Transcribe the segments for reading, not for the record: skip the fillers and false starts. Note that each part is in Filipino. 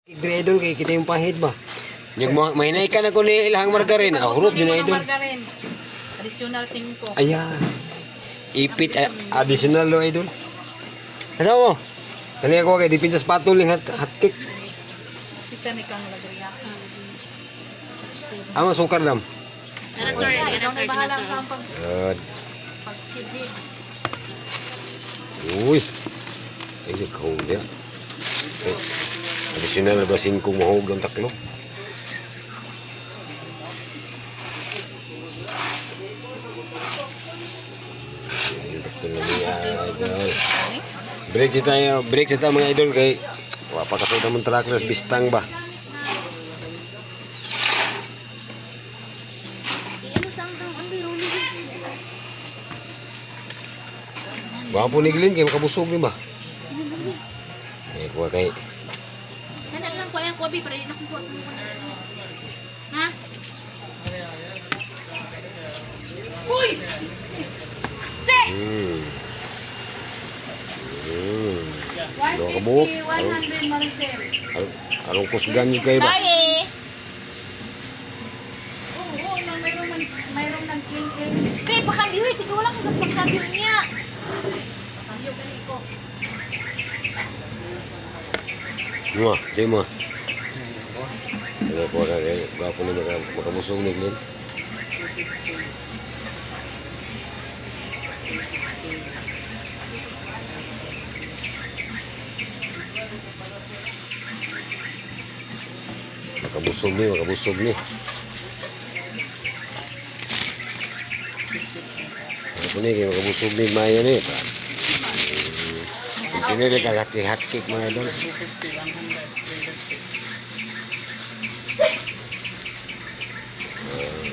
Kaya idol kay kita yung pahit ba? Yung mahinay ka na ko ni ilahang margarin. Hurot din na idol. Margarin. Additional 5. Ayan. Ipit additional lo idol. Asa mo? Kani ako kay dipin sa spatol ning hotcake. Kita ni kang lagriya. Amo sukar dam. Sorry, sorry. Bahala ka pag Good. pagkibig. Uy. Ay sa cold ya. Additional ba 5 mahog ang taklo? Break sa tayo mga idol kay wapakasuda mong trackless bistang ba? Wapo ni Glenn kay makabusog ni ba? Kuha kay Kana lang ko yung kopi para di nakuha sa mga. Ha? Uy! Se! Dua kabuk. 100 Maricel. Arong kusgan yun kayo ba? Sorry! Oo, mayroong nag-clean. Kaya pakambyo eh, tika wala kang pakambyo niya. Pakambyo gani ko. Mua, say mo. Ano ko kay gapo ni makabusog ni Glenn. Makabusog ni. Ako ni kay makabusog ni Maya ni. Hindi ka hati-hati mga idol.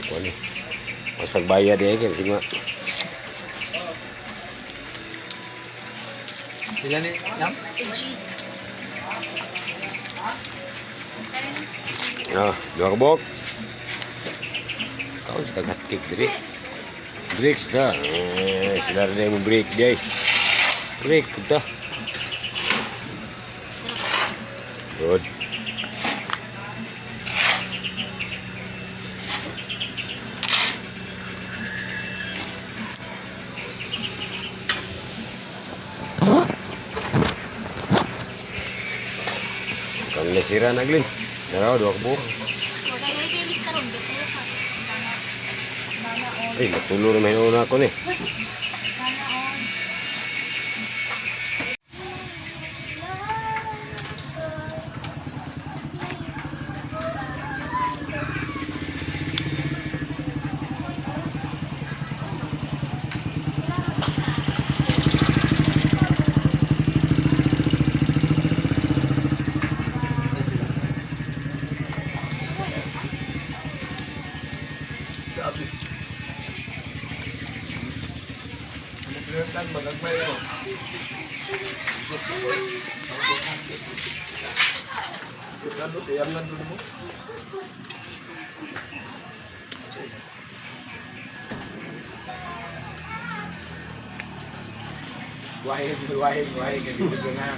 Kuan ni. Mas nagbayad eh kay sige ma. Sila ni Lam? Cheese. Ah, dua kabok. Kau sa hati diri. Break dah. Sila rin mo break day. Break dah. Good. Kang nasira na Glenn. Naraw, dua kabuk. Eh, matulur may una ako ni. Kan magagmay mo. Ano tiyam nan dulu mo? Wahid gitu na.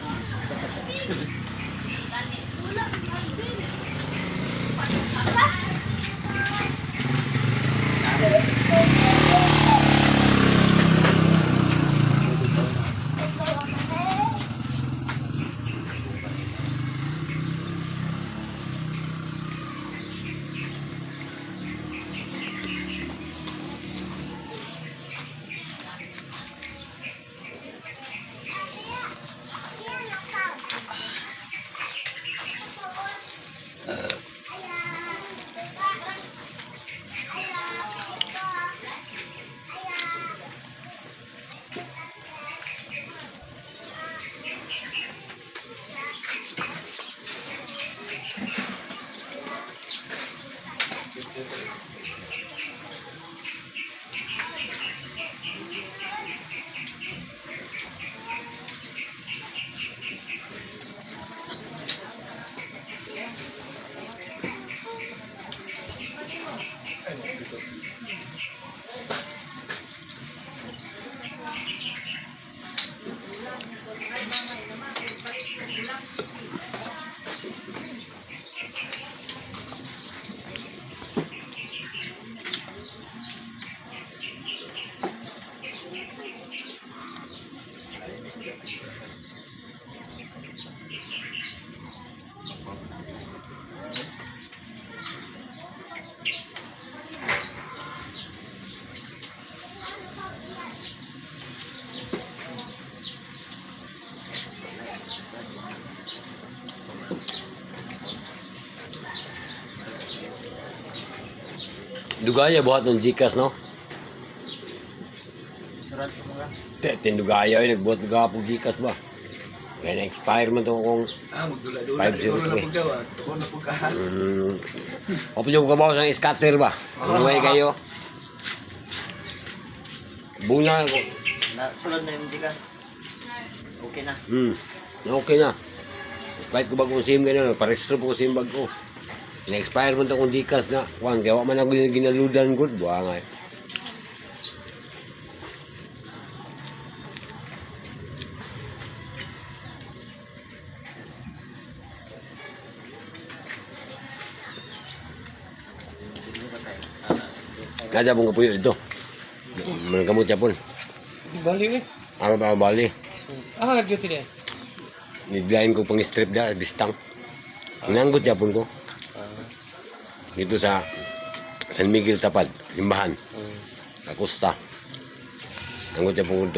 Dugaya buhat ng Gcash, no? Surat ko mga. Tindugaya ay nagbuhat ng Gcash ba? Kaya na-expire man ito kung Magdula-dula. 503. Siguro na pagdawa. Tuko na pagkahan. Opo yung kabaw sa scatter ba? Unuway kayo. Bunga ko. Sunod na yung ka. Okay na. Okay na. Kahit ko bagong SIM ganyan, parehistro po ko SIM bag ko. Na-expire man ito kung Gcash na. Juan, gawa man ako ginaludan ko. Buha nga eh. Kaya pong kapuyo ito. Manangkamot siya po. Bali eh. Araw ba bali? Ah, duty din. Niglayin ko pang strip da, bistang. Inanggot siya po ko. Dito sa San Miguel Tapad, Limbahan. Akusta. Anggot siya po ko